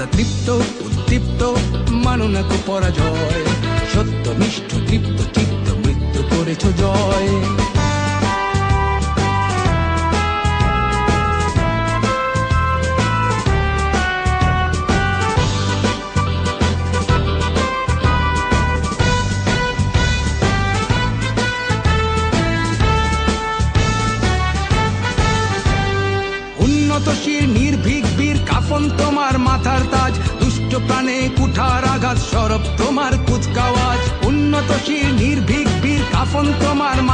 সদা তৃপ্ত উদ্দীপ্ত মানো না কো পরাজয়, সত্য নিষ্ঠ তৃপ্ত চিত্ত মৃত্যু করেছ জয়। উন্নতশীল নির্ভীক বীর কাফন তোমার মাথার তাজ, দুষ্ট প্রাণে কুঠার আঘাত সরব তোমার কুচকাওয়াজ। উন্নতশীল নির্ভীক বীর কাফন তোমার